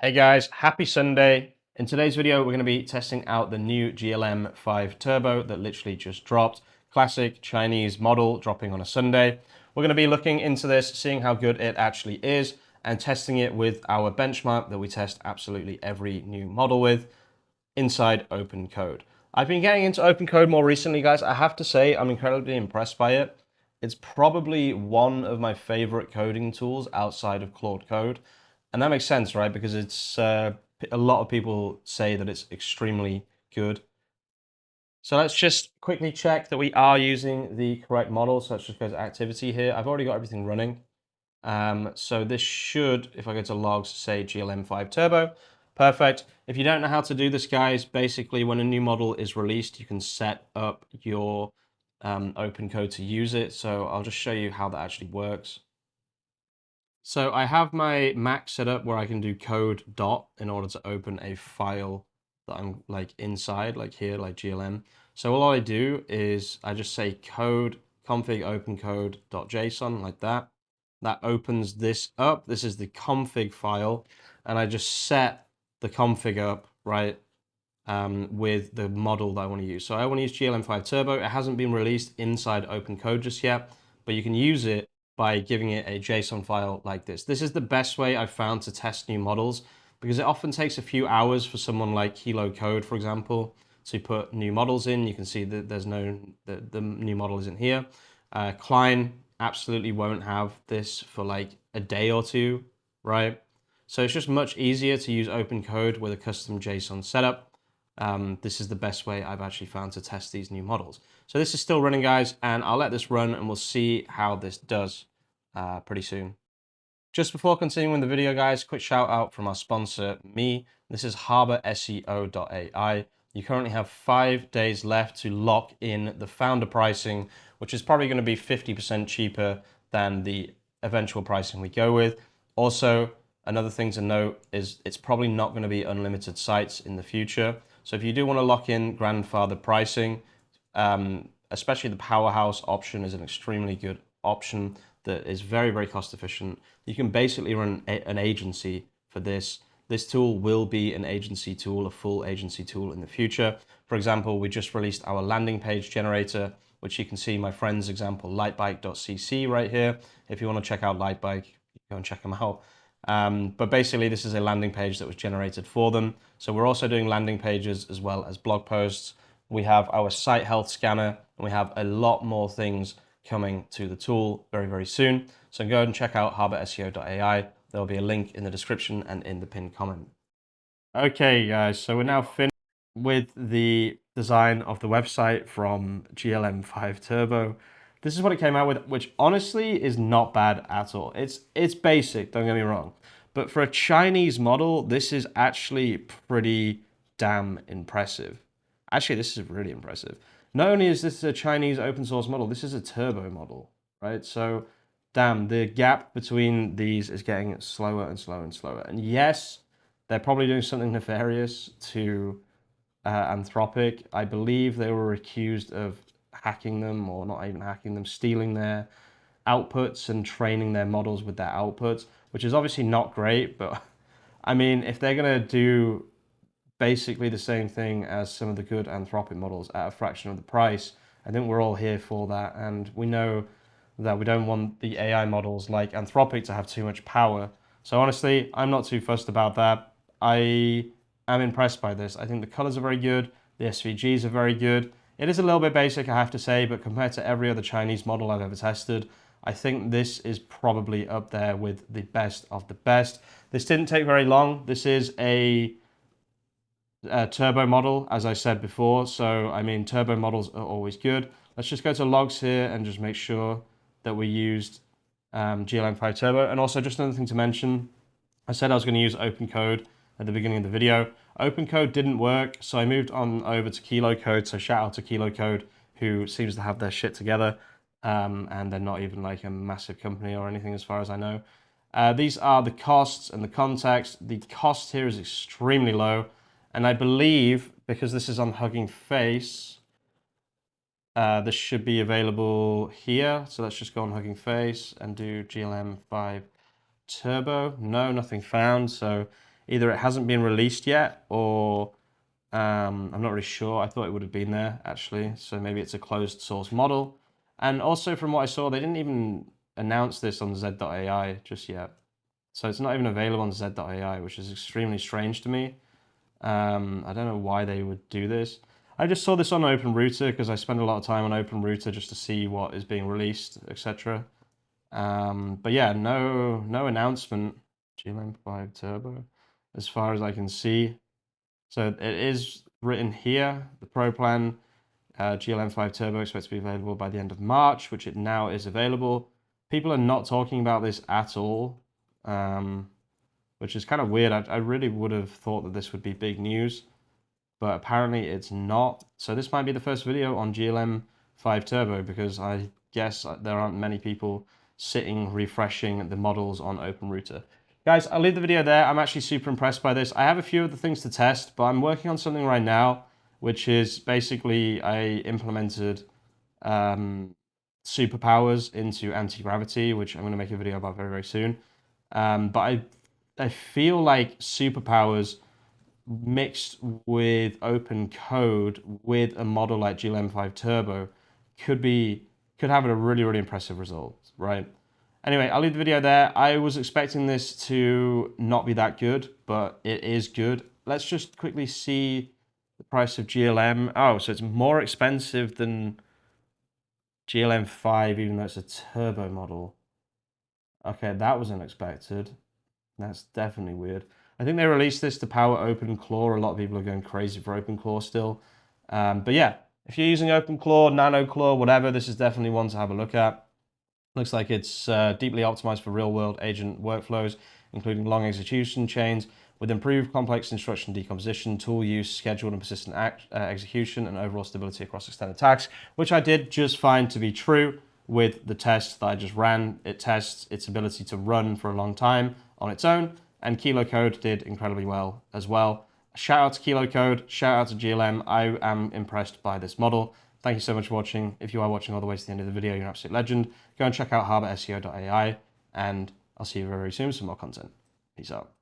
Hey guys, happy Sunday. In today's video, we're going to be testing out the new GLM 5 Turbo that literally just dropped. Classic Chinese model dropping on a Sunday. We're going to be looking into this, seeing how good it actually is, and testing it with our benchmark that we test absolutely every new model with inside OpenCode. I've been getting into OpenCode more recently, guys. I have to say, I'm incredibly impressed by it. It's probably one of my favorite coding tools outside of Claude Code. And that makes sense, right? Because it's a lot of people say that it's extremely good. So let's just quickly check that we are using the correct model. So let's just go to activity here. I've already got everything running. So this should, if I go to logs, say GLM5 Turbo. Perfect. If you don't know how to do this, guys, basically when a new model is released, you can set up your OpenCode to use it. So I'll just show you how that actually works. So I have my Mac set up where I can do code dot in order to open a file that I'm like inside, like here, like GLM. So all I do is I just say code config opencode.json like that. That opens this up. This is the config file, and I just set the config up, right, with the model that I want to use. So I want to use GLM5 Turbo. It hasn't been released inside OpenCode just yet, but you can use it by giving it a JSON file like this. This is the best way I've found to test new models because it often takes a few hours for someone like Kilo Code, for example, to put new models in. You can see that there's the new model isn't here. Klein absolutely won't have this for like a day or two, right? So it's just much easier to use OpenCode with a custom JSON setup. This is the best way I've actually found to test these new models. So this is still running, guys, and I'll let this run and we'll see how this does pretty soon. Just before continuing the video, guys, quick shout out from our sponsor, me. This is HarborSEO.ai. You currently have 5 days left to lock in the founder pricing, which is probably going to be 50% cheaper than the eventual pricing we go with. Also, another thing to note is it's probably not going to be unlimited sites in the future. So if you do want to lock in grandfather pricing, especially the powerhouse option is an extremely good option that is very, very cost efficient. You can basically run an agency for this. This tool will be an agency tool, a full agency tool in the future. For example, we just released our landing page generator, which you can see my friend's example, lightbike.cc right here. If you want to check out Lightbike, go and check them out. But basically, this is a landing page that was generated for them. So we're also doing landing pages as well as blog posts. We have our site health scanner, and we have a lot more things coming to the tool very, very soon. So go ahead and check out HarborSEO.ai. There'll be a link in the description and in the pinned comment. Okay, guys, so we're now finished with the design of the website from GLM5 Turbo. This is what it came out with, which honestly is not bad at all. It's basic, don't get me wrong. But for a Chinese model, this is actually pretty damn impressive. Actually, this is really impressive. Not only is this a Chinese open source model, this is a turbo model, right? So, damn, the gap between these is getting slower and slower and slower. And yes, they're probably doing something nefarious to Anthropic. I believe they were accused of hacking them, or not even hacking them, stealing their outputs and training their models with their outputs, which is obviously not great. But I mean, if they're going to do basically the same thing as some of the good Anthropic models at a fraction of the price, I think we're all here for that. And we know that we don't want the AI models like Anthropic to have too much power. So honestly, I'm not too fussed about that. I am impressed by this. I think the colors are very good. The SVGs are very good. It is a little bit basic, I have to say, but compared to every other Chinese model I've ever tested, I think this is probably up there with the best of the best. This didn't take very long. This is a turbo model, as I said before. So, I mean, turbo models are always good. Let's just go to logs here and just make sure that we used GLM5 Turbo. And also, just another thing to mention, I said I was going to use OpenCode at the beginning of the video. OpenCode didn't work, so I moved on over to Kilo Code. So shout out to Kilo Code, who seems to have their shit together. And they're not even like a massive company or anything as far as I know. These are the costs and the context. The cost here is extremely low. And I believe, because this is on Hugging Face, this should be available here. So let's just go on Hugging Face and do GLM5 Turbo. No, nothing found. So Either it hasn't been released yet, or I'm not really sure. I thought it would have been there actually. So maybe it's a closed source model. And also from what I saw, they didn't even announce this on z.ai just yet. So it's not even available on z.ai, which is extremely strange to me. I don't know why they would do this. I just saw this on OpenRouter because I spend a lot of time on OpenRouter just to see what is being released, etc. But yeah, no announcement. GLM 5 Turbo, as far as I can see. So it is written here, the Pro plan, GLM 5 Turbo expects to be available by the end of March, which it now is available. People are not talking about this at all, which is kind of weird. I really would have thought that this would be big news, but apparently it's not. So this might be the first video on GLM 5 Turbo, because I guess there aren't many people sitting refreshing the models on OpenRouter. Guys, I'll leave the video there. I'm actually super impressed by this. I have a few other things to test, but I'm working on something right now, which is basically I implemented superpowers into anti-gravity, which I'm going to make a video about very, very soon. But I feel like superpowers mixed with OpenCode with a model like GLM5 Turbo could have a really, really impressive result, right? Anyway, I'll leave the video there. I was expecting this to not be that good, but it is good. Let's just quickly see the price of GLM. Oh, so it's more expensive than GLM5, even though it's a turbo model. Okay, that was unexpected. That's definitely weird. I think they released this to power OpenClaw. A lot of people are going crazy for OpenClaw still. But yeah, if you're using OpenClaw, NanoClaw, whatever, this is definitely one to have a look at. Looks like it's deeply optimized for real-world agent workflows, including long execution chains, with improved complex instruction decomposition, tool use, scheduled and persistent execution, and overall stability across extended tasks, which I did just find to be true with the test that I just ran. It tests its ability to run for a long time on its own, and Kilo Code did incredibly well as well. Shout out to Kilo Code, shout out to GLM. I am impressed by this model. Thank you so much for watching. If you are watching all the way to the end of the video, you're an absolute legend. Go and check out HarborSEO AI, and I'll see you very, very soon with some more content. Peace out.